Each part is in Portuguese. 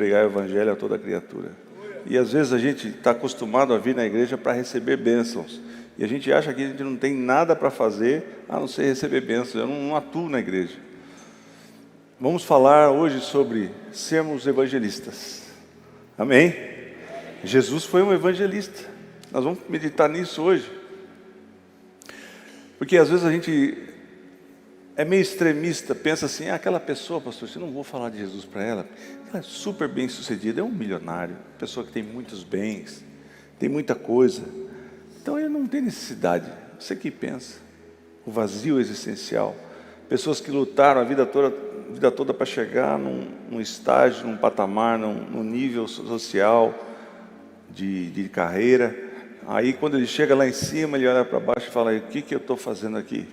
pregar o evangelho a toda criatura. E às vezes a gente está acostumado a vir na igreja para receber bênçãos. E a gente acha que a gente não tem nada para fazer a não ser receber bênçãos. Eu não atuo na igreja. Vamos falar hoje sobre sermos evangelistas. Amém? Jesus foi um evangelista. Nós vamos meditar nisso hoje. Porque às vezes a gente é meio extremista, pensa assim, aquela pessoa, pastor, eu não vou falar de Jesus para ela. Ela é super bem sucedida, é um milionário, pessoa que tem muitos bens, tem muita coisa. Então ele não tem necessidade. Você que pensa, o vazio existencial. Pessoas que lutaram a vida toda para chegar num estágio, num patamar, num nível social de carreira. Aí quando ele chega lá em cima, ele olha para baixo e fala, o que eu estou fazendo aqui?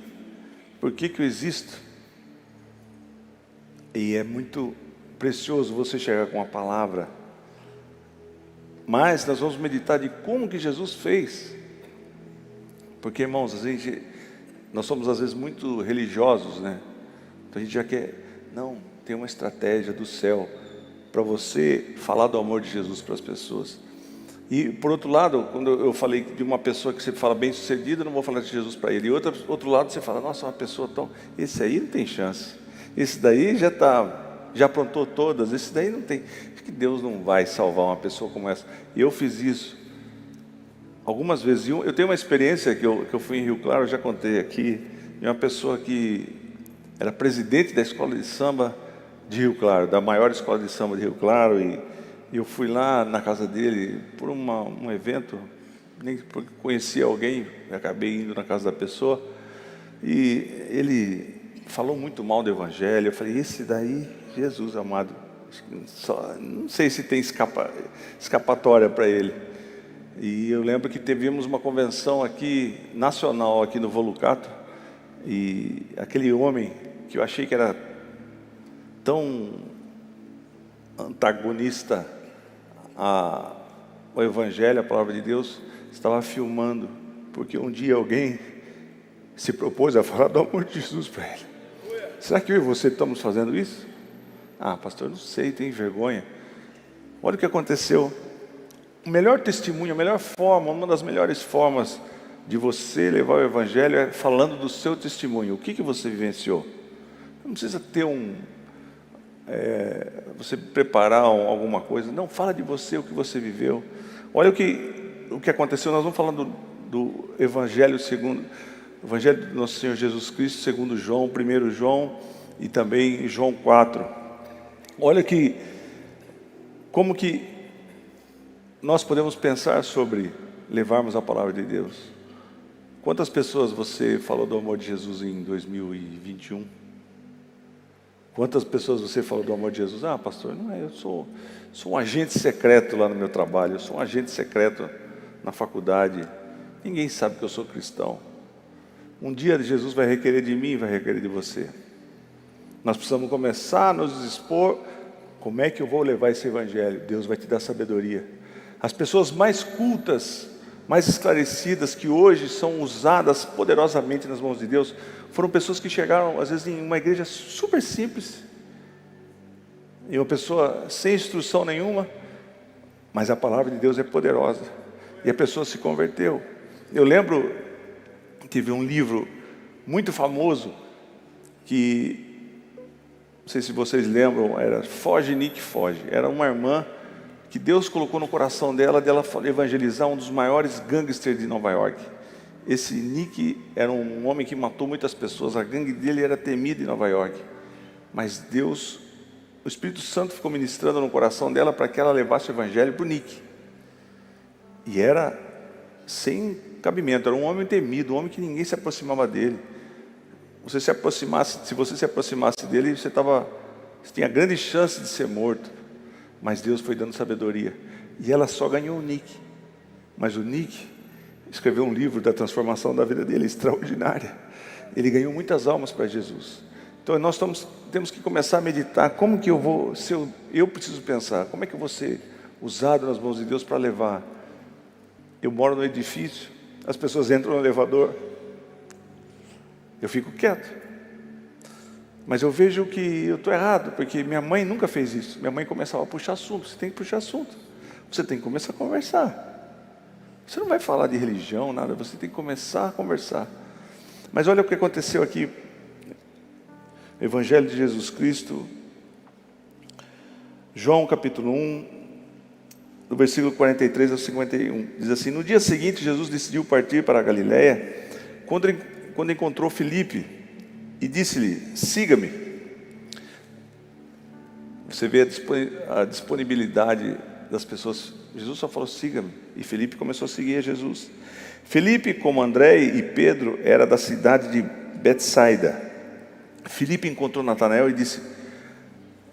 Por que eu existo? E é muito precioso você chegar com a palavra. Mas nós vamos meditar de como que Jesus fez. Porque, irmãos, nós somos às vezes muito religiosos, né? Então a gente já quer, não, tem uma estratégia do céu para você falar do amor de Jesus para as pessoas. E por outro lado, quando eu falei de uma pessoa que você fala bem sucedida, eu não vou falar de Jesus para ele. E outro lado você fala, nossa, uma pessoa tão... Esse aí não tem chance. Esse daí já aprontou todas. Esse daí não tem... Acho que Deus não vai salvar uma pessoa como essa. E eu fiz isso algumas vezes. Eu tenho uma experiência que eu fui em Rio Claro, eu já contei aqui, de uma pessoa que era presidente da escola de samba de Rio Claro, da maior escola de samba de Rio Claro, e eu fui lá na casa dele por um evento, nem porque conhecia alguém, acabei indo na casa da pessoa, e ele falou muito mal do evangelho. Eu falei, esse daí, Jesus amado, não sei se tem escapatória para ele. E eu lembro que tivemos uma convenção aqui, nacional, aqui no Volucato, e aquele homem que eu achei que era tão antagonista ao Evangelho, a palavra de Deus, estava filmando, porque um dia alguém se propôs a falar do amor de Jesus para ele. Será que eu e você estamos fazendo isso? Ah, pastor, não sei, tem vergonha. Olha o que aconteceu. O melhor testemunho, a melhor forma, uma das melhores formas de você levar o Evangelho é falando do seu testemunho. O que você vivenciou? Não precisa ter você preparar alguma coisa. Não, fala de você, o que você viveu. Olha o que aconteceu. Nós vamos falar do Evangelho segundo o Evangelho do nosso Senhor Jesus Cristo, segundo João, 1 João e também João 4. Olha como que nós podemos pensar sobre levarmos a palavra de Deus. Quantas pessoas você falou do amor de Jesus em 2021? Quantas pessoas você falou do amor de Jesus? Ah, pastor, não é, eu sou um agente secreto lá no meu trabalho, eu sou um agente secreto na faculdade. Ninguém sabe que eu sou cristão. Um dia Jesus vai requerer de mim, vai requerer de você. Nós precisamos começar a nos expor. Como é que eu vou levar esse evangelho? Deus vai te dar sabedoria. As pessoas mais cultas, mais esclarecidas, que hoje são usadas poderosamente nas mãos de Deus, foram pessoas que chegaram, às vezes, em uma igreja super simples, e uma pessoa sem instrução nenhuma, mas a palavra de Deus é poderosa, e a pessoa se converteu. Eu lembro que tive um livro muito famoso, que, não sei se vocês lembram, era Foge, Nick, Foge. Era uma irmã que Deus colocou no coração dela evangelizar um dos maiores gangsters de Nova York. Esse Nick era um homem que matou muitas pessoas, a gangue dele era temida em Nova York. Mas Deus, o Espírito Santo ficou ministrando no coração dela para que ela levasse o evangelho para o Nick. E era sem cabimento, era um homem temido, um homem que ninguém se aproximava dele. Se você se aproximasse dele, você tinha grande chance de ser morto. Mas Deus foi dando sabedoria. E ela só ganhou o Nick. Mas o Nick escreveu um livro da transformação da vida dele, extraordinária. Ele ganhou muitas almas para Jesus. Então nós temos que começar a meditar. Como que eu vou, eu preciso pensar, como é que eu vou ser usado nas mãos de Deus para levar? Eu moro no edifício, as pessoas entram no elevador, eu fico quieto. Mas eu vejo que eu estou errado, porque minha mãe nunca fez isso. Minha mãe começava a puxar assunto. Você tem que puxar assunto. Você tem que começar a conversar. Você não vai falar de religião, nada. Você tem que começar a conversar. Mas olha o que aconteceu aqui. Evangelho de Jesus Cristo. João capítulo 1, do versículo 43 ao 51. Diz assim: no dia seguinte, Jesus decidiu partir para a Galiléia, quando encontrou Filipe, e disse-lhe: siga-me. Você vê a disponibilidade das pessoas. Jesus só falou: siga-me. E Filipe começou a seguir a Jesus. Filipe, como André e Pedro, era da cidade de Betsaida. Filipe encontrou Natanael e disse: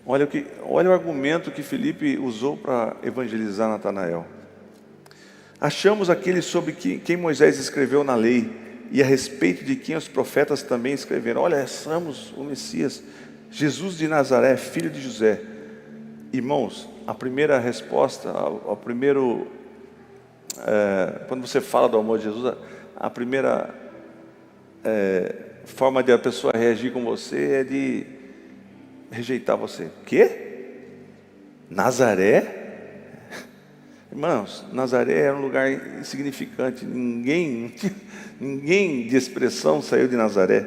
olha o argumento que Filipe usou para evangelizar Natanael. Achamos aquele sobre quem Moisés escreveu na lei, e a respeito de quem os profetas também escreveram. Olha, achamos o Messias, Jesus de Nazaré, filho de José. Irmãos, a primeira resposta, quando você fala do amor de Jesus, a primeira forma de a pessoa reagir com você é de rejeitar você. Quê? Nazaré? Irmãos, Nazaré era um lugar insignificante. Ninguém de expressão saiu de Nazaré.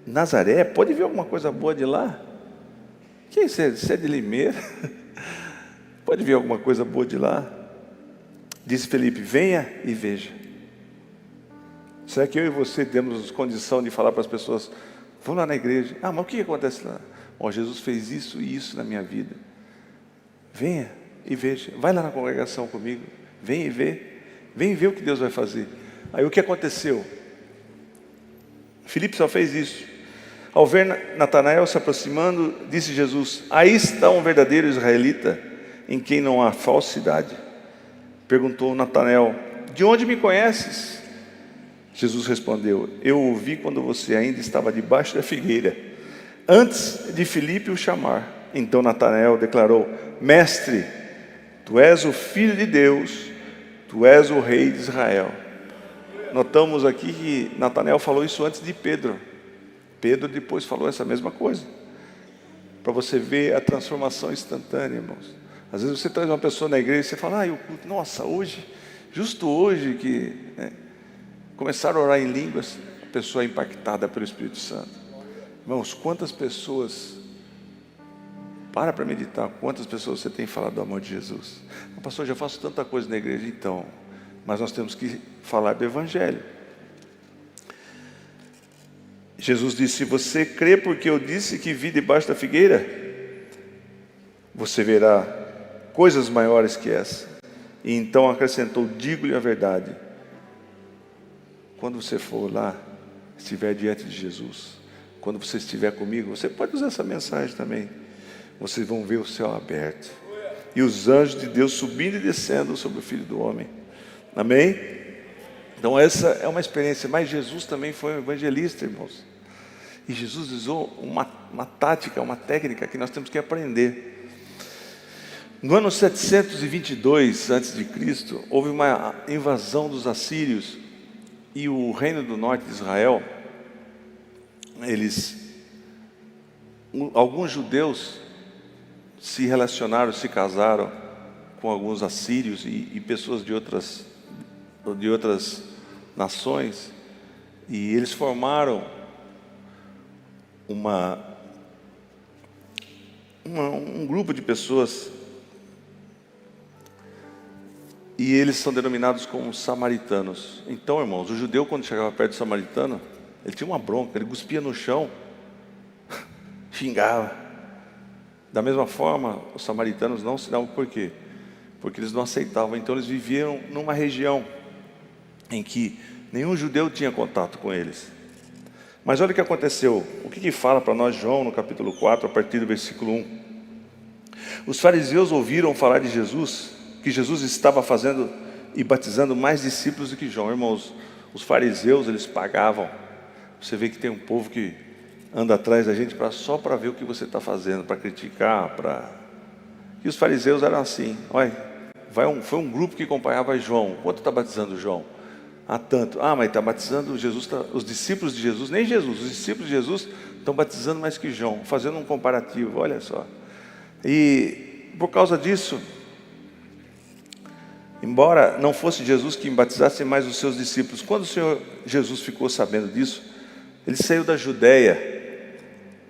Nazaré, pode ver alguma coisa boa de lá? Que você é de Limeira? Pode ver alguma coisa boa de lá? Disse Felipe: venha e veja. Será que eu e você temos condição de falar para as pessoas: vão lá na igreja? Ah, mas o que acontece lá? Jesus fez isso e isso na minha vida. Venha e veja. Vai lá na congregação comigo. Vem e vê. Vem ver o que Deus vai fazer. Aí o que aconteceu? Filipe só fez isso. Ao ver Natanael se aproximando, disse Jesus: aí está um verdadeiro israelita, em quem não há falsidade. Perguntou Natanael: de onde me conheces? Jesus respondeu: eu o vi quando você ainda estava debaixo da figueira, antes de Filipe o chamar. Então Natanael declarou: mestre, tu és o Filho de Deus, tu és o Rei de Israel. Notamos aqui que Natanael falou isso antes de Pedro. Pedro depois falou essa mesma coisa. Para você ver a transformação instantânea, irmãos. Às vezes você traz uma pessoa na igreja e você fala: nossa, hoje, justo hoje que começaram a orar em línguas, a pessoa é impactada pelo Espírito Santo. Irmãos, quantas pessoas, para meditar, quantas pessoas você tem falado do amor de Jesus? Pastor, já faço tanta coisa na igreja. Então, mas nós temos que falar do Evangelho. Jesus disse: você crê porque eu disse que vi debaixo da figueira? Você verá coisas maiores que essa. E então acrescentou: digo-lhe a verdade, quando você for lá, estiver diante de Jesus, quando você estiver comigo, você pode usar essa mensagem também. Vocês vão ver o céu aberto e os anjos de Deus subindo e descendo sobre o Filho do Homem. Amém? Então essa é uma experiência. Mas Jesus também foi um evangelista, irmãos. E Jesus usou uma tática, uma técnica que nós temos que aprender. No ano 722 a.C., houve uma invasão dos assírios, e o reino do norte de Israel, alguns judeus se relacionaram, se casaram com alguns assírios e pessoas de outras nações, e eles formaram um grupo de pessoas, e eles são denominados como samaritanos. Então, irmãos, o judeu, quando chegava perto do samaritano, ele tinha uma bronca, ele cuspia no chão, xingava. Da mesma forma, os samaritanos não se davam. Por quê? Porque eles não aceitavam. Então eles viviam numa região em que nenhum judeu tinha contato com eles. Mas olha o que aconteceu. O que fala para nós João no capítulo 4, a partir do versículo 1. Os fariseus ouviram falar de Jesus, que Jesus estava fazendo e batizando mais discípulos do que João. Irmãos, os fariseus, eles pagavam. Você vê que tem um povo que anda atrás da gente só para ver o que você está fazendo, para criticar, E os fariseus eram assim: olha, foi um grupo que acompanhava João. Quanto está batizando João? há tanto. Mas está batizando Jesus, os discípulos de Jesus, nem Jesus, os discípulos de Jesus estão batizando mais que João, fazendo um comparativo, olha só. E por causa disso, embora não fosse Jesus quem batizasse, mais os seus discípulos, quando o Senhor Jesus ficou sabendo disso, ele saiu da Judéia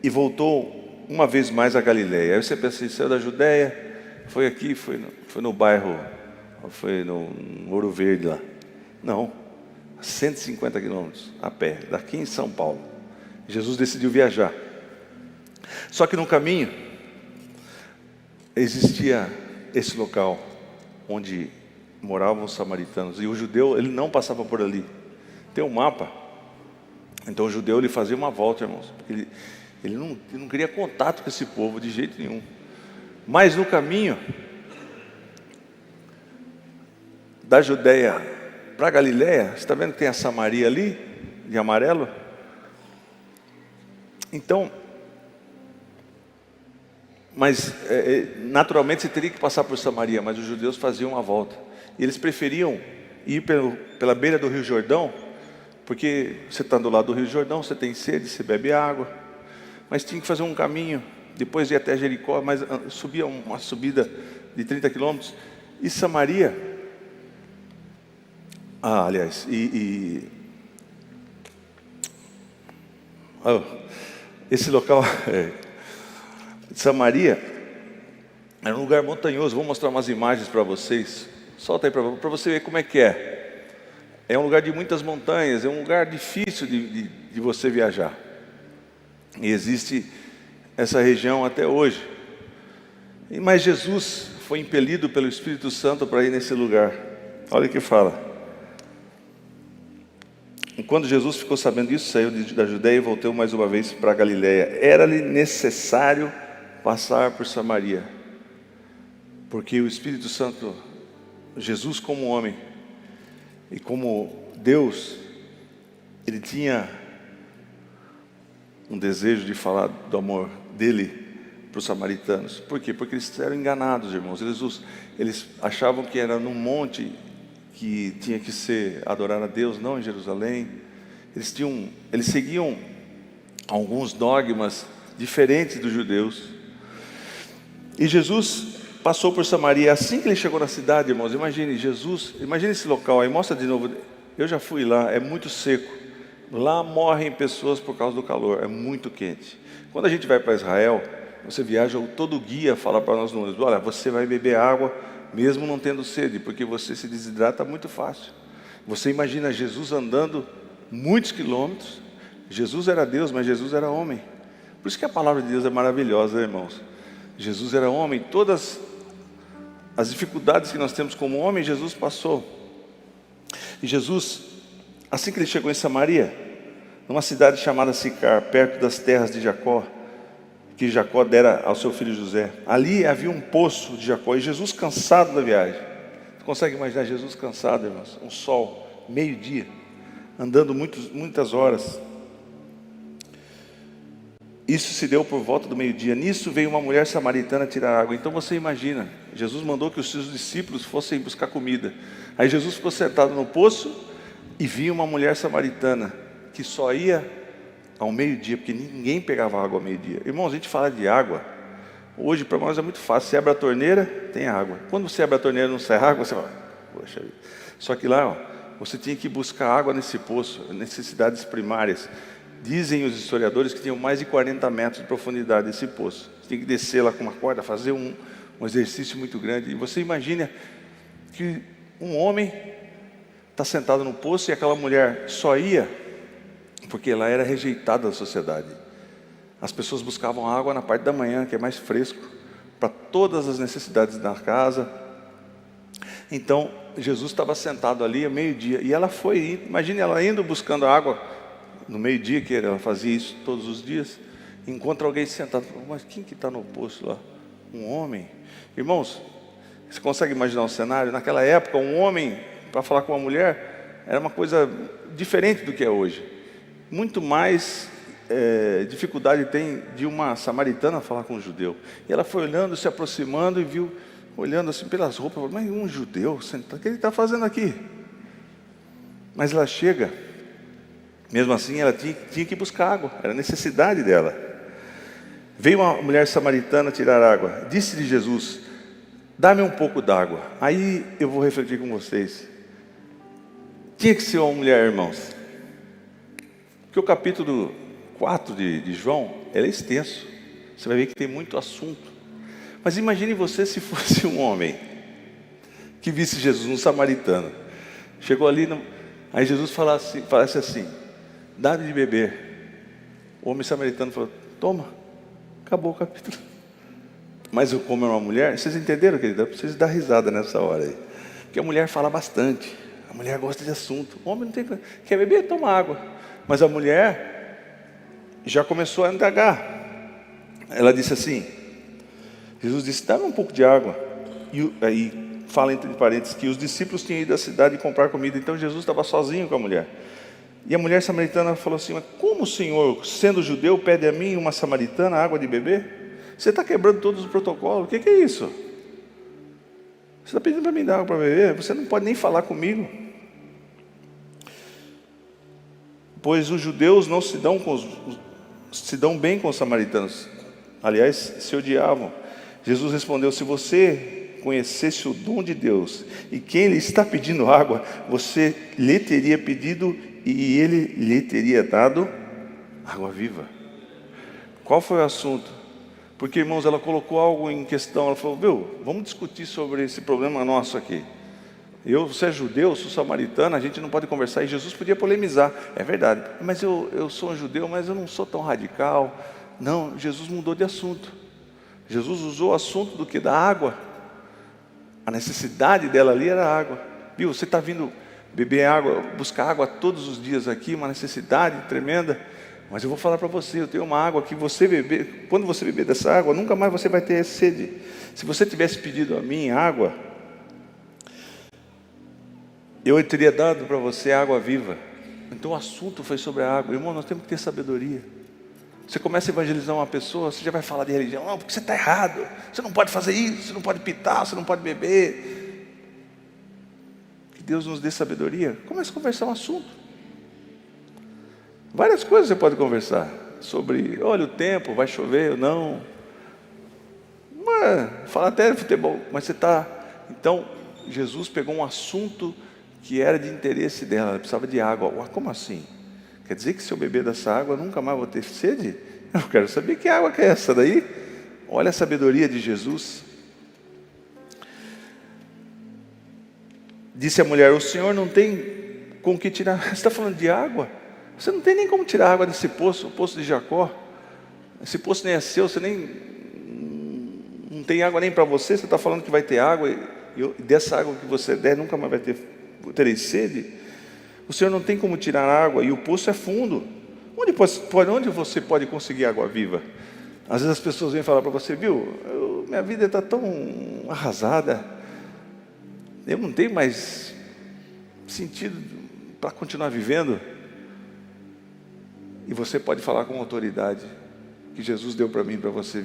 e voltou uma vez mais a Galiléia. Aí você pensa, ele saiu da Judéia, foi aqui, foi no bairro, foi no Ouro Verde lá. Não, 150 quilômetros a pé, daqui em São Paulo. Jesus decidiu viajar. Só que no caminho existia esse local onde moravam os samaritanos, e o judeu, ele não passava por ali. Tem um mapa. Então o judeu, ele fazia uma volta, irmãos, porque ele não queria contato com esse povo de jeito nenhum. Mas no caminho da Judéia para a Galiléia, você está vendo que tem a Samaria ali, de amarelo? Então, mas naturalmente você teria que passar por Samaria, mas os judeus faziam uma volta. E eles preferiam ir pela beira do Rio Jordão, porque você está do lado do Rio Jordão, você tem sede, você bebe água, mas tinha que fazer um caminho, depois ir até Jericó, mas subia uma subida de 30 quilômetros, e Samaria, aliás, esse local, Samaria, era um lugar montanhoso. Vou mostrar umas imagens para vocês, solta aí para você ver como é que é. É um lugar de muitas montanhas, é um lugar difícil de você viajar. E existe essa região até hoje. Mas Jesus foi impelido pelo Espírito Santo para ir nesse lugar. Olha o que fala. E quando Jesus ficou sabendo disso, saiu da Judéia e voltou mais uma vez para a Galiléia. Era-lhe necessário passar por Samaria, porque o Espírito Santo, Jesus como homem e como Deus, ele tinha um desejo de falar do amor dele para os samaritanos. Por quê? Porque eles eram enganados, irmãos. Eles achavam que era num monte que tinha que ser adorar a Deus, não em Jerusalém. Eles seguiam alguns dogmas diferentes dos judeus. E Jesus passou por Samaria. Assim que ele chegou na cidade, irmãos, imagine esse local aí, mostra de novo. Eu já fui lá, é muito seco. Lá morrem pessoas por causa do calor, é muito quente. Quando a gente vai para Israel, você viaja, todo guia fala para nós no ônibus: olha, você vai beber água mesmo não tendo sede, porque você se desidrata muito fácil. Você imagina Jesus andando muitos quilômetros. Jesus era Deus, mas Jesus era homem. Por isso que a palavra de Deus é maravilhosa, né, irmãos? Jesus era homem, todas as dificuldades que nós temos como homem, Jesus passou. E Jesus, assim que ele chegou em Samaria, numa cidade chamada Sicar, perto das terras de Jacó, que Jacó dera ao seu filho José, ali havia um poço de Jacó, e Jesus cansado da viagem. Você consegue imaginar Jesus cansado, irmãos? Um sol, meio-dia, andando muitas horas. Isso se deu por volta do meio-dia. Nisso veio uma mulher samaritana tirar água. Então você imagina, Jesus mandou que os seus discípulos fossem buscar comida. Aí Jesus ficou sentado no poço e viu uma mulher samaritana que só ia ao meio-dia, porque ninguém pegava água ao meio-dia. Irmãos, a gente fala de água, hoje para nós é muito fácil. Você abre a torneira, tem água. Quando você abre a torneira e não sai água, você fala, poxa vida. Só que lá, você tinha que buscar água nesse poço, necessidades primárias. Dizem os historiadores que tinham mais de 40 metros de profundidade esse poço. Você tem que descer lá com uma corda, fazer um exercício muito grande. E você imagina que um homem está sentado no poço e aquela mulher só ia porque ela era rejeitada da sociedade. As pessoas buscavam água na parte da manhã, que é mais fresco, para todas as necessidades da casa. Então, Jesus estava sentado ali ao meio-dia, e ela foi, imagine ela indo buscando água, no meio-dia, que ela fazia isso todos os dias, encontra alguém sentado, mas quem que está no poço lá? Um homem? Irmãos, você consegue imaginar um cenário? Naquela época, um homem, para falar com uma mulher, era uma coisa diferente do que é hoje. Muito mais dificuldade tem de uma samaritana falar com um judeu. E ela foi olhando, se aproximando e viu, olhando assim pelas roupas, mas um judeu, o que ele está fazendo aqui? Mas ela chega, mesmo assim ela tinha que buscar água, era a necessidade dela. Veio uma mulher samaritana tirar água. Disse-lhe Jesus: dá-me um pouco d'água. Aí eu vou refletir com vocês. Tinha que ser uma mulher, irmãos, porque o capítulo 4 de João, ele é extenso. Você vai ver que tem muito assunto. Mas imagine você se fosse um homem que visse Jesus, um samaritano. Chegou ali, aí Jesus falasse assim: dá-me de beber. O homem samaritano falou: toma. Acabou o capítulo. Mas como é uma mulher, vocês entenderam, querida? Eu preciso dar risada nessa hora aí. Porque a mulher fala bastante. A mulher gosta de assunto. O homem não tem. Quer beber? Toma água. Mas a mulher já começou a indagar. Ela disse assim: Jesus disse: dá-me um pouco de água. E aí fala entre parênteses que os discípulos tinham ido à cidade comprar comida. Então Jesus estava sozinho com a mulher. E a mulher samaritana falou assim: mas como o Senhor, sendo judeu, pede a mim, uma samaritana, água de beber? Você está quebrando todos os protocolos. O que é isso? Você está pedindo para mim dar água para beber? Você não pode nem falar comigo. Pois os judeus não se dão bem com os samaritanos. Aliás, se odiavam. Jesus respondeu: se você conhecesse o dom de Deus e quem lhe está pedindo água, você lhe teria pedido e ele lhe teria dado água viva. Qual foi o assunto? Porque, irmãos, ela colocou algo em questão. Ela falou: vamos discutir sobre esse problema nosso aqui. Você é judeu, eu sou samaritano, a gente não pode conversar. E Jesus podia polemizar. É verdade, mas eu sou um judeu, mas eu não sou tão radical. Não, Jesus mudou de assunto. Jesus usou o assunto do que? Da água. A necessidade dela ali era água. Você está vindo beber água, buscar água todos os dias aqui, uma necessidade tremenda. Mas eu vou falar para você, eu tenho uma água que você beber, quando você beber dessa água, nunca mais você vai ter sede. Se você tivesse pedido a mim água, eu teria dado para você água viva. Então o assunto foi sobre a água. Irmão, nós temos que ter sabedoria. Você começa a evangelizar uma pessoa, você já vai falar de religião. Não, porque você está errado. Você não pode fazer isso, você não pode pitar, você não pode beber. Que Deus nos dê sabedoria. Comece a conversar um assunto. Várias coisas você pode conversar. Sobre, olha o tempo, vai chover ou não. Fala até de futebol, mas você está... Então, Jesus pegou um assunto que era de interesse dela. Ela precisava de água. Como assim? Quer dizer que se eu beber dessa água, nunca mais vou ter sede? Eu quero saber que água que é essa daí. Olha a sabedoria de Jesus. Disse a mulher: o Senhor não tem com que tirar. Você está falando de água? Você não tem nem como tirar água desse poço, o poço de Jacó. Esse poço nem é seu, você nem... Não tem água nem para você. Você está falando que vai ter água, e dessa água que você der, nunca mais vai ter sede. O Senhor não tem como tirar água, e o poço é fundo. Onde você pode conseguir água viva? Às vezes as pessoas vêm falar para você: minha vida está tão arrasada, eu não tenho mais sentido para continuar vivendo. E você pode falar com autoridade que Jesus deu para mim e para você: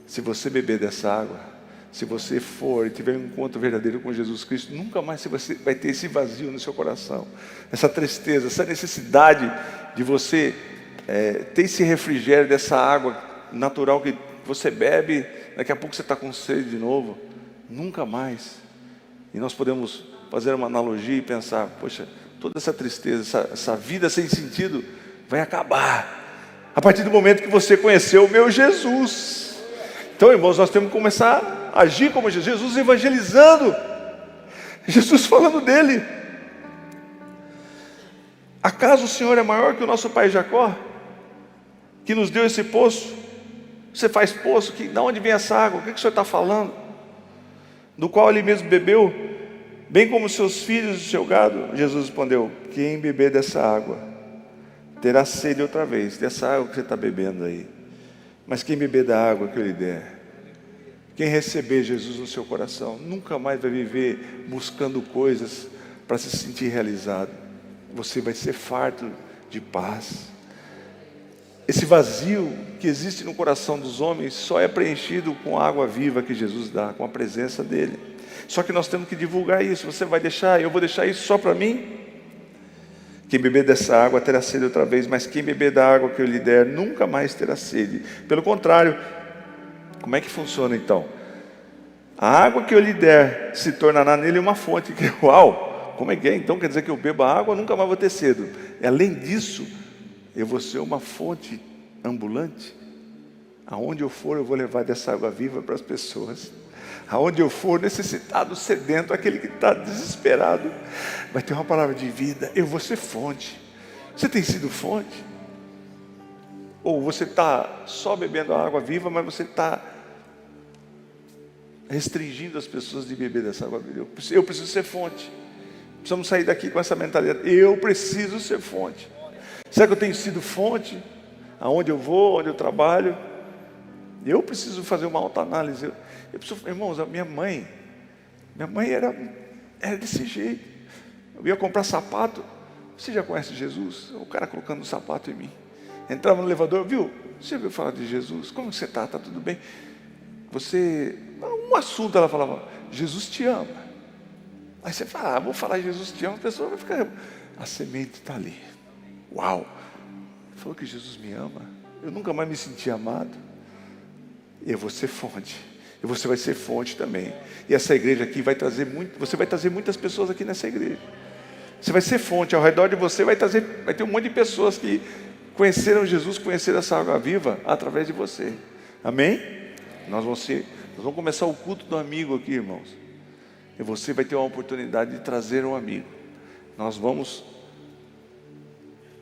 se você beber dessa água, se você for e tiver um encontro verdadeiro com Jesus Cristo, nunca mais você vai ter esse vazio no seu coração, essa tristeza, essa necessidade de você ter esse refrigério dessa água natural que você bebe. Daqui a pouco você está com sede de novo. Nunca mais. E nós podemos fazer uma analogia e pensar: poxa, toda essa tristeza, essa vida sem sentido vai acabar a partir do momento que você conheceu o meu Jesus. Então, irmãos, nós temos que começar a agir como Jesus. Jesus evangelizando, Jesus falando dele. Acaso o Senhor é maior que o nosso pai Jacó, que nos deu esse poço? Você faz poço, de onde vem essa água? O que o Senhor está falando? Do qual ele mesmo bebeu, bem como seus filhos e seu gado. Jesus respondeu: quem beber dessa água terá sede outra vez, dessa água que você está bebendo aí. Mas quem beber da água que eu lhe der, quem receber Jesus no seu coração, nunca mais vai viver buscando coisas para se sentir realizado. Você vai ser farto de paz. Esse vazio que existe no coração dos homens só é preenchido com a água viva que Jesus dá, com a presença dele. Só que nós temos que divulgar isso. Você vai deixar, eu vou deixar isso só para mim? Quem beber dessa água terá sede outra vez, mas quem beber da água que eu lhe der nunca mais terá sede. Pelo contrário, como é que funciona então? A água que eu lhe der se tornará nele uma fonte. Uau! Como é que é? Então quer dizer que eu bebo a água, nunca mais vou ter sede. Além disso, eu vou ser uma fonte ambulante. Aonde eu for, eu vou levar dessa água viva para as pessoas. Aonde eu for, necessitado, sedento, aquele que está desesperado, vai ter uma palavra de vida. Eu vou ser fonte. Você tem sido fonte? Ou você está só bebendo a água viva, mas você está restringindo as pessoas de beber dessa água viva? Eu preciso ser fonte. Precisamos sair daqui com essa mentalidade. Eu preciso ser fonte. Será que eu tenho sido fonte? Aonde eu vou, onde eu trabalho? Eu preciso fazer uma autoanálise. Eu preciso, irmãos, a minha mãe era desse jeito. Eu ia comprar sapato. Você já conhece Jesus? O cara colocando um sapato em mim. Entrava no elevador, viu? Você ouviu falar de Jesus? Como você está? Está tudo bem? Você... Um assunto, ela falava, Jesus te ama. Aí você fala, vou falar Jesus te ama, a pessoa vai ficar... A semente está ali. Uau! Falou que Jesus me ama. Eu nunca mais me senti amado. Eu vou ser fonte. E você vai ser fonte também. E essa igreja aqui vai trazer você vai trazer muitas pessoas aqui nessa igreja. Você vai ser fonte. Ao redor de você vai ter um monte de pessoas que conheceram Jesus, conheceram essa água viva através de você. Amém? Nós vamos começar o culto do amigo aqui, irmãos. E você vai ter uma oportunidade de trazer um amigo. Nós vamos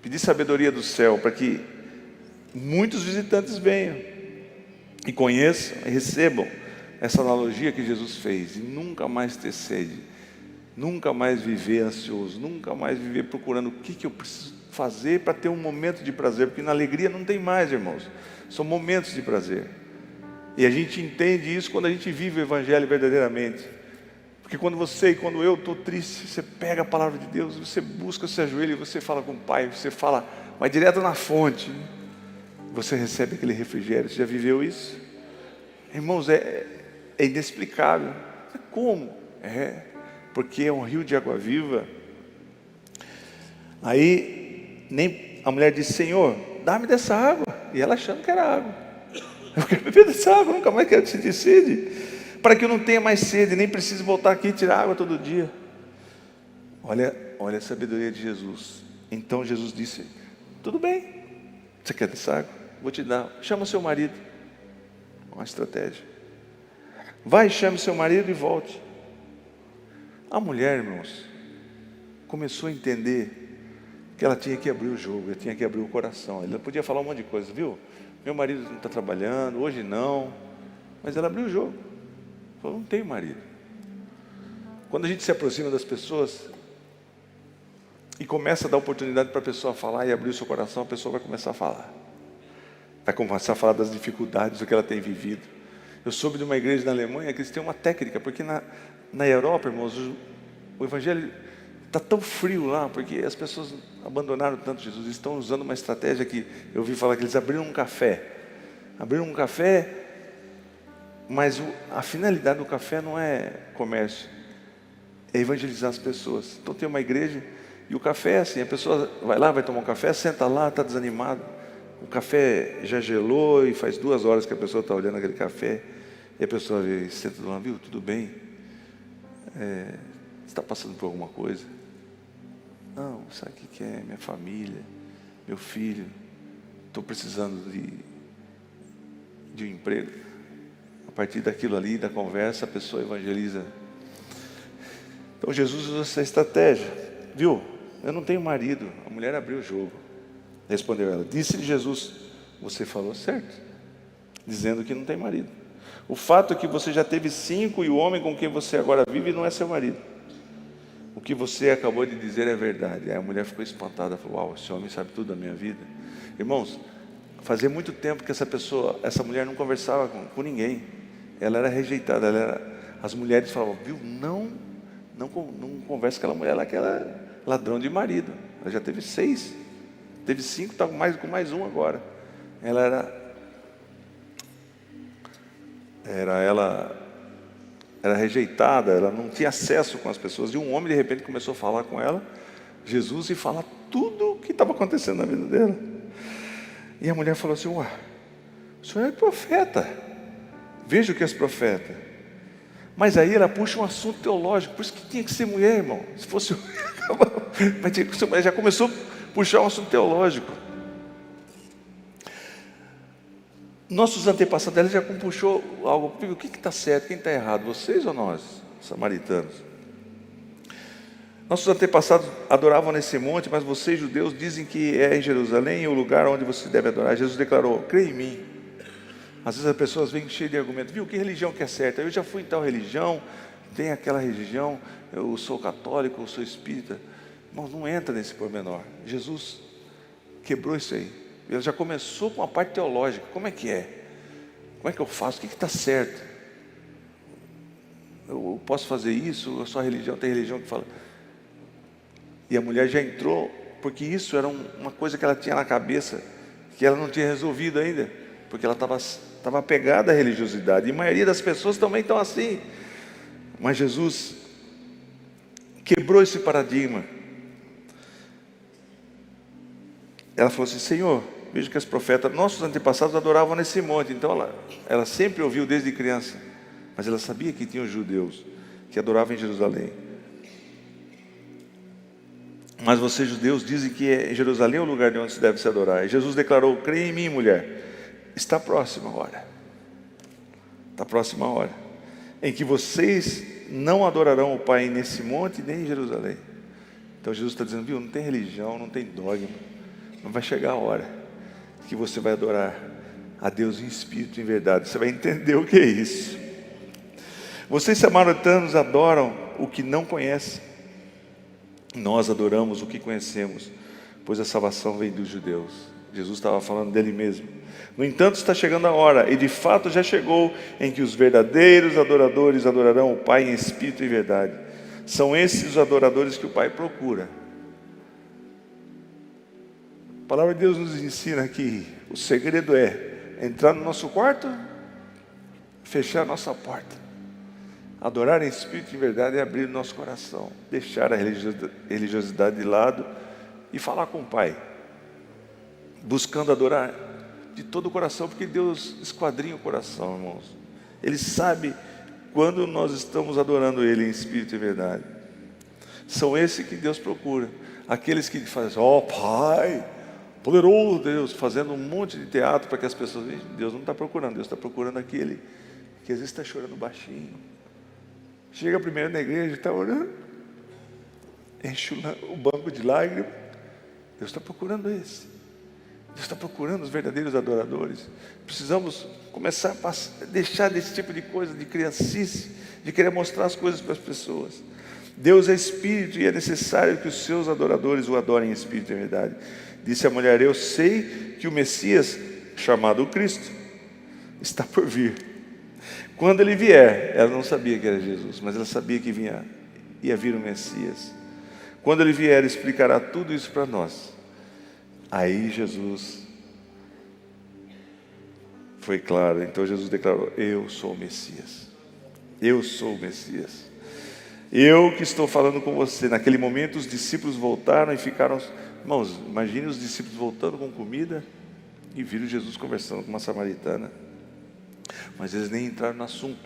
pedir sabedoria do céu para que muitos visitantes venham e conheçam e recebam essa analogia que Jesus fez, e nunca mais ter sede, nunca mais viver ansioso, nunca mais viver procurando o que eu preciso fazer para ter um momento de prazer, porque na alegria não tem mais, irmãos, são momentos de prazer. E a gente entende isso quando a gente vive o Evangelho verdadeiramente. Porque quando você e quando eu estou triste, você pega a palavra de Deus, você busca, se ajoelha e você fala com o Pai, você fala, vai direto na fonte, você recebe aquele refrigério. Você já viveu isso? Irmãos, é inexplicável. Como? Porque é um rio de água viva. Aí a mulher disse, Senhor, dá-me dessa água. E ela achando que era água. Eu quero beber dessa água, nunca mais quero sentir sede. Para que eu não tenha mais sede, nem preciso voltar aqui e tirar água todo dia. Olha a sabedoria de Jesus. Então Jesus disse, tudo bem, você quer dessa água? Vou te dar, chama seu marido. Uma estratégia. Vai, chame seu marido e volte. A mulher, irmãos, começou a entender que ela tinha que abrir o jogo, ela tinha que abrir o coração. Ela podia falar um monte de coisa, viu? Meu marido não está trabalhando, hoje não. Mas ela abriu o jogo. Falou, não tenho marido. Quando a gente se aproxima das pessoas e começa a dar oportunidade para a pessoa falar e abrir o seu coração, a pessoa vai começar a falar. Vai começar a falar das dificuldades, do que ela tem vivido. Eu soube de uma igreja na Alemanha que eles têm uma técnica, porque na Europa, irmãos, o Evangelho está tão frio lá, porque as pessoas abandonaram tanto Jesus, estão usando uma estratégia que eu ouvi falar que eles abriram um café. Abriram um café, mas a finalidade do café não é comércio, é evangelizar as pessoas. Então tem uma igreja e o café é assim, a pessoa vai lá, vai tomar um café, senta lá, está desanimado. O café já gelou e faz 2 horas que a pessoa está olhando aquele café. E a pessoa senta do lado, viu, tudo bem? Você está passando por alguma coisa? Não, sabe o que é? Minha família, meu filho, estou precisando de um emprego. A partir daquilo ali, da conversa, a pessoa evangeliza. Então Jesus usa essa estratégia. Viu, eu não tenho marido. A mulher abriu o jogo. Respondeu ela, disse-lhe Jesus, você falou certo, dizendo que não tem marido. O fato é que você já teve 5 e o homem com quem você agora vive não é seu marido. O que você acabou de dizer é verdade. Aí a mulher ficou espantada, falou, uau, esse homem sabe tudo da minha vida. Irmãos, fazia muito tempo que essa mulher não conversava com ninguém. Ela era rejeitada, as mulheres falavam, viu, não conversa com aquela mulher lá, que ela é ladrão de marido. Ela já teve 6. Teve 5, está com mais um agora. Ela era rejeitada, ela não tinha acesso com as pessoas. E um homem de repente começou a falar com ela, Jesus, e falar tudo o que estava acontecendo na vida dela. E a mulher falou assim: ué, o senhor é profeta, veja o que és profeta. Mas aí ela puxa um assunto teológico, por isso que tinha que ser mulher, irmão. Se fosse mas tinha que ser mulher. Já começou a puxar um assunto teológico. Nossos antepassados dela já puxou algo. O que está certo, quem está errado? Vocês ou nós, samaritanos? Nossos antepassados adoravam nesse monte, mas vocês, judeus, dizem que é em Jerusalém o lugar onde você deve adorar. Jesus declarou: crê em mim. Às vezes as pessoas vêm cheias de argumentos. Viu, que religião que é certa? Eu já fui em tal religião, tem aquela religião, eu sou católico, eu sou espírita. Irmãos, não entra nesse pormenor. Jesus quebrou isso aí. Ele já começou com a parte teológica. Como é que é? Como é que eu faço? O que está certo? Eu posso fazer isso? A sua religião, tem religião que fala. E a mulher já entrou, porque isso era uma coisa que ela tinha na cabeça, que ela não tinha resolvido ainda, porque ela estava apegada à religiosidade. E a maioria das pessoas também estão assim. Mas Jesus quebrou esse paradigma. Ela falou assim: Senhor, veja que as profetas, nossos antepassados adoravam nesse monte. Então ela sempre ouviu desde criança, mas ela sabia que tinha os judeus que adoravam em Jerusalém. Mas vocês, judeus, dizem que em Jerusalém é o lugar de onde se deve se adorar. E Jesus declarou: creia em mim, mulher, está próxima a hora. Está próxima a hora em que vocês não adorarão o Pai nesse monte nem em Jerusalém. Então Jesus está dizendo: viu, não tem religião, não tem dogma, não vai chegar a hora que você vai adorar a Deus em espírito e em verdade. Você vai entender o que é isso. Vocês, samaritanos, adoram o que não conhecem. Nós adoramos o que conhecemos, pois a salvação vem dos judeus. Jesus estava falando dele mesmo. No entanto, está chegando a hora, e de fato já chegou, em que os verdadeiros adoradores adorarão o Pai em espírito e verdade. São esses os adoradores que o Pai procura. A palavra de Deus nos ensina que o segredo é entrar no nosso quarto, fechar a nossa porta, adorar em espírito e em verdade, é abrir o nosso coração, deixar a religiosidade de lado e falar com o Pai, buscando adorar de todo o coração, porque Deus esquadrinha o coração, irmãos. Ele sabe quando nós estamos adorando Ele em espírito e verdade. São esses que Deus procura, aqueles que fazem: ó Pai, poderoso Deus, fazendo um monte de teatro para que as pessoas vejam. Deus não está procurando, Deus está procurando aquele que às vezes está chorando baixinho. Chega primeiro na igreja e está orando, enche o banco de lágrimas. Deus está procurando esse. Deus está procurando os verdadeiros adoradores. Precisamos começar a deixar desse tipo de coisa, de criancice, de querer mostrar as coisas para as pessoas. Deus é espírito e é necessário que os seus adoradores o adorem em espírito e em verdade. Disse a mulher: eu sei que o Messias, chamado Cristo, está por vir. Quando ele vier, ela não sabia que era Jesus, mas ela sabia que ia vir o Messias. Quando ele vier, ele explicará tudo isso para nós. Aí Jesus foi claro. Então Jesus declarou: eu sou o Messias. Eu sou o Messias. Eu que estou falando com você. Naquele momento os discípulos voltaram e ficaram... Irmãos, imagine os discípulos voltando com comida e viram Jesus conversando com uma samaritana. Mas eles nem entraram no assunto.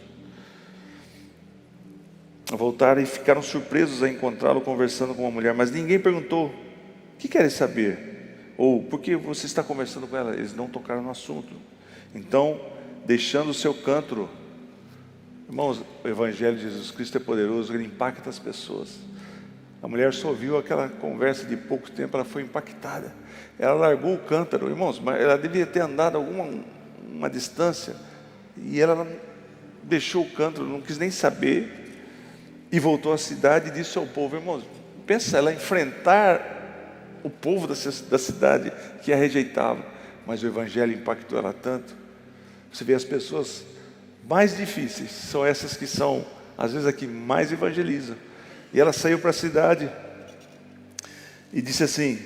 Voltaram e ficaram surpresos a encontrá-lo conversando com uma mulher. Mas ninguém perguntou: o que querem saber? Ou por que você está conversando com ela? Eles não tocaram no assunto. Então, deixando o seu cântaro... Irmãos, o Evangelho de Jesus Cristo é poderoso, ele impacta as pessoas. A mulher só ouviu aquela conversa de pouco tempo, ela foi impactada. Ela largou o cântaro, irmãos, mas ela devia ter andado uma distância, e ela deixou o cântaro, não quis nem saber, e voltou à cidade e disse ao povo: irmãos, pensa ela enfrentar o povo da cidade que a rejeitava, mas o Evangelho impactou ela tanto. Você vê, as pessoas mais difíceis são essas que são, às vezes, a que mais evangelizam. E ela saiu para a cidade e disse assim: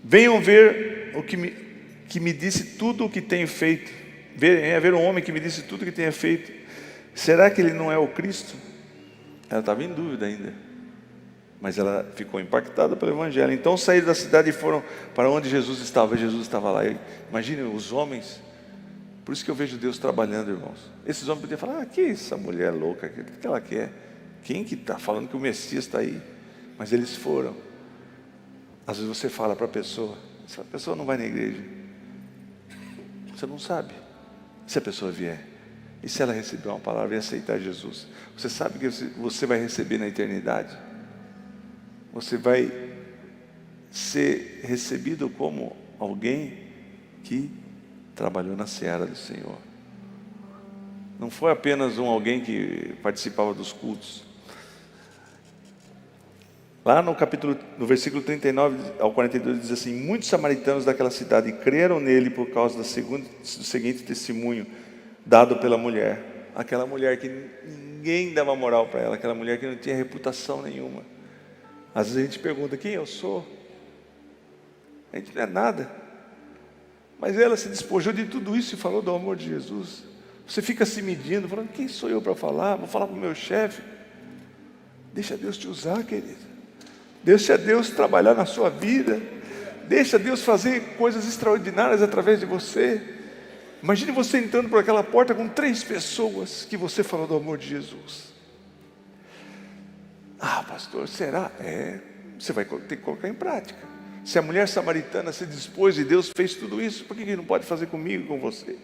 venham ver o que me disse tudo o que tenho feito. Venha ver um homem que me disse tudo o que tenho feito. Será que ele não é o Cristo? Ela estava em dúvida ainda. Mas ela ficou impactada pelo evangelho. Então saíram da cidade e foram para onde Jesus estava. Jesus estava lá. Imagine os homens. Por isso que eu vejo Deus trabalhando, irmãos. Esses homens podiam falar: que essa mulher louca, o que ela quer? Quem que está falando que o Messias está aí? Mas eles foram. Às vezes você fala para a pessoa: essa pessoa não vai na igreja. Você não sabe. Se a pessoa vier, e se ela receber uma palavra e aceitar Jesus, você sabe que você vai receber na eternidade. Você vai ser recebido como alguém que trabalhou na seara do Senhor. Não foi apenas alguém que participava dos cultos. Lá no versículo 39 ao 42 diz assim: muitos samaritanos daquela cidade creram nele por causa do seguinte testemunho dado pela mulher. Aquela mulher que ninguém dava moral para ela, aquela mulher que não tinha reputação nenhuma. Às vezes a gente pergunta: quem eu sou? A gente não é nada. Mas ela se despojou de tudo isso e falou do amor de Jesus. Você fica se medindo, falando: quem sou eu para falar? Vou falar para o meu chefe. Deixa Deus te usar, querido. Deixa Deus trabalhar na sua vida. Deixa Deus fazer coisas extraordinárias através de você. Imagine você entrando por aquela porta com 3 pessoas que você falou do amor de Jesus. Ah, pastor, será? Você vai ter que colocar em prática. Se a mulher samaritana se dispôs e Deus fez tudo isso, por que Ele não pode fazer comigo e com você?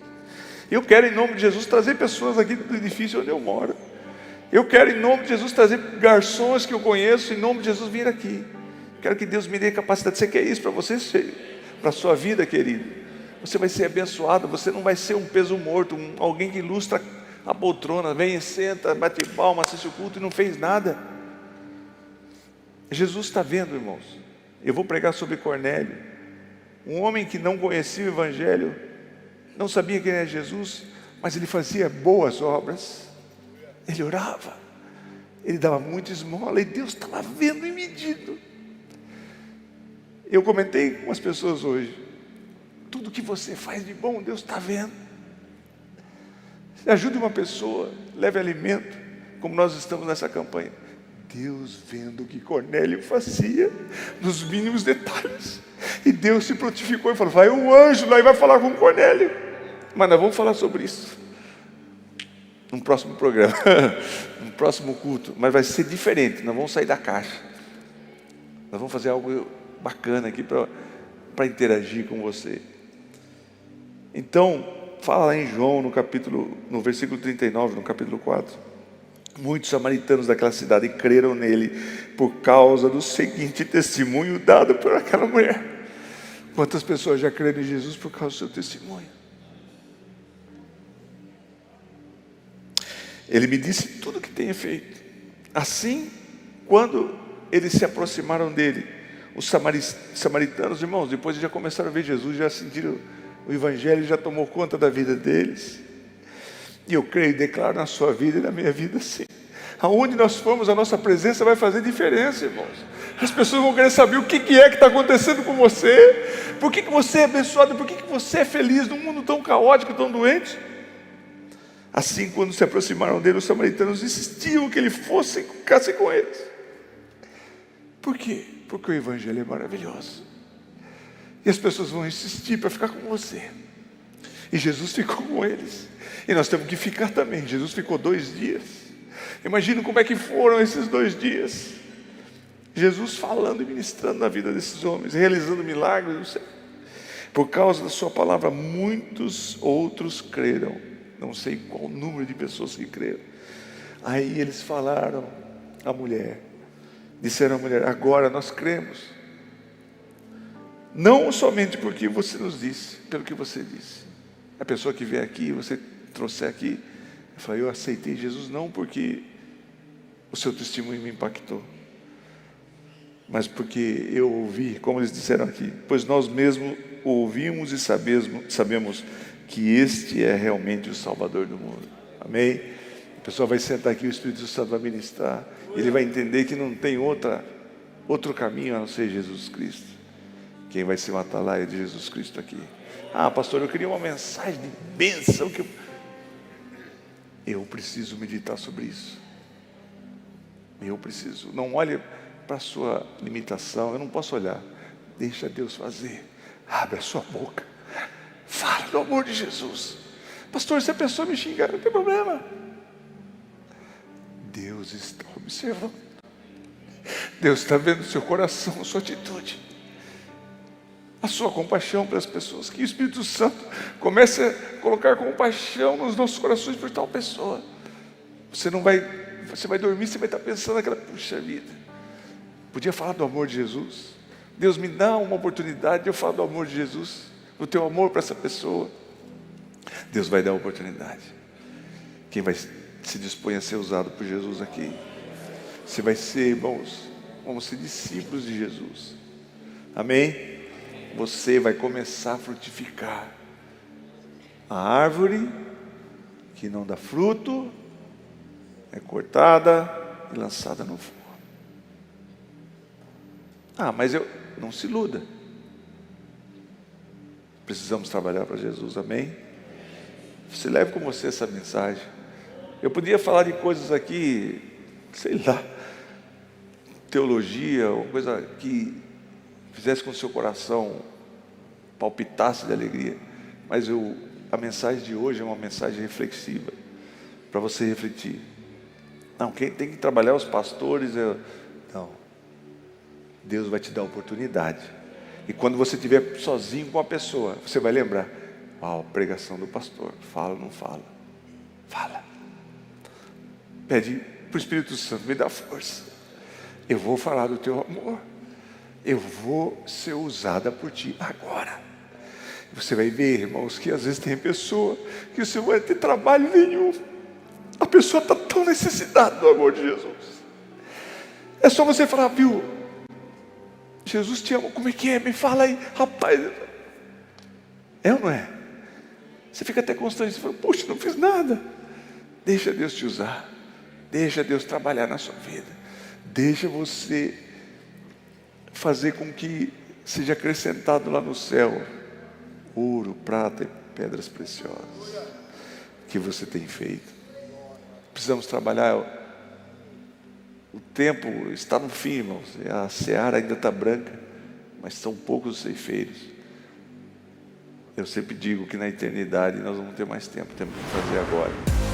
Eu quero, em nome de Jesus, trazer pessoas aqui do edifício onde eu moro. Eu quero, em nome de Jesus, trazer garçons que eu conheço, em nome de Jesus, vir aqui. Quero que Deus me dê capacidade. Você quer isso para você, para a sua vida, querido? Você vai ser abençoado, você não vai ser um peso morto, alguém que ilustra a poltrona, vem, senta, bate palma, assiste o culto e não fez nada. Jesus está vendo, irmãos. Eu vou pregar sobre Cornélio, um homem que não conhecia o Evangelho, não sabia quem era Jesus, mas ele fazia boas obras. Ele orava, ele dava muita esmola, e Deus estava vendo e medindo. Eu comentei com as pessoas hoje: tudo que você faz de bom, Deus está vendo. Ajude uma pessoa, leve alimento, como nós estamos nessa campanha. Deus vendo o que Cornélio fazia, nos mínimos detalhes. E Deus se prontificou e falou: vai um anjo lá e vai falar com Cornélio. Mas nós vamos falar sobre isso num próximo programa, num próximo culto. Mas vai ser diferente, nós vamos sair da caixa. Nós vamos fazer algo bacana aqui para interagir com você. Então, fala lá em João, no versículo 39, no capítulo 4. Muitos samaritanos daquela cidade creram nele por causa do seguinte testemunho dado por aquela mulher. Quantas pessoas já creram em Jesus por causa do seu testemunho? Ele me disse tudo o que tenha feito. Assim, quando eles se aproximaram dele, os samaritanos, irmãos, depois já começaram a ver Jesus, já sentiram o Evangelho, já tomou conta da vida deles. E eu creio e declaro na sua vida e na minha vida, sim. Aonde nós formos, a nossa presença vai fazer diferença, irmãos. As pessoas vão querer saber o que é que está acontecendo com você. Por que você é abençoado? Por que você é feliz num mundo tão caótico, tão doente? Assim, quando se aproximaram dele, os samaritanos insistiam que ele fosse e ficasse com eles. Por quê? Porque o Evangelho é maravilhoso. E as pessoas vão insistir para ficar com você. E Jesus ficou com eles. E nós temos que ficar também. Jesus ficou 2 dias. Imagina como é que foram esses 2 dias. Jesus falando e ministrando na vida desses homens, realizando milagres. Por causa da sua palavra, muitos outros creram. Não sei qual o número de pessoas que creram. Aí eles falaram à mulher. Disseram à mulher: agora nós cremos. Não somente porque você nos disse, pelo que você disse. A pessoa que vier aqui, você trouxer aqui, eu falei: eu aceitei Jesus não porque o seu testemunho me impactou, mas porque eu ouvi, como eles disseram aqui, pois nós mesmos ouvimos e sabemos que este é realmente o Salvador do mundo. Amém? A pessoa vai sentar aqui, o Espírito Santo vai ministrar, ele vai entender que não tem outro caminho a não ser Jesus Cristo. Quem vai se matar lá é de Jesus Cristo aqui. Ah, pastor, eu queria uma mensagem de bênção. Eu preciso meditar sobre isso. Eu preciso. Não olhe para a sua limitação, eu não posso olhar. Deixa Deus fazer. Abre a sua boca. Fala do amor de Jesus. Pastor, se a pessoa me xingar, não tem problema. Deus está observando. Deus está vendo o seu coração, a sua atitude, a sua compaixão pelas pessoas. Que o Espírito Santo comece a colocar compaixão nos nossos corações por tal pessoa. Você vai dormir, você vai estar pensando naquela, puxa vida, podia falar do amor de Jesus. Deus me dá uma oportunidade de eu falar do amor de Jesus, do teu amor para essa pessoa. Deus vai dar a oportunidade. Quem vai se dispõe a ser usado por Jesus aqui? Você vai ser, irmãos, vamos ser discípulos de Jesus. Amém? Você vai começar a frutificar. A árvore que não dá fruto é cortada e lançada no fogo. Mas não se iluda. Precisamos trabalhar para Jesus, amém? Você leve com você essa mensagem. Eu podia falar de coisas aqui, sei lá, teologia, uma coisa que fizesse com que o seu coração palpitasse de alegria, mas a mensagem de hoje é uma mensagem reflexiva, para você refletir. Não, quem tem que trabalhar os pastores, não. Deus vai te dar a oportunidade, e quando você estiver sozinho com a pessoa, você vai lembrar, a pregação do pastor, fala ou não fala? Fala. Pede para o Espírito Santo, me dá força. Eu vou falar do teu amor. Eu vou ser usada por ti agora. Você vai ver, irmãos, que às vezes tem pessoa que você não vai ter trabalho nenhum. A pessoa está tão necessitada do amor de Jesus. É só você falar, viu? Jesus te ama, como é que é? Me fala aí, rapaz. É ou não é? Você fica até constrangido, você fala, puxa, não fiz nada. Deixa Deus te usar. Deixa Deus trabalhar na sua vida. Deixa você fazer com que seja acrescentado lá no céu ouro, prata e pedras preciosas que você tem feito. Precisamos trabalhar. O tempo está no fim, irmãos. A seara ainda está branca, mas são poucos os ceifeiros. Eu sempre digo que na eternidade nós vamos ter mais tempo, temos que fazer agora.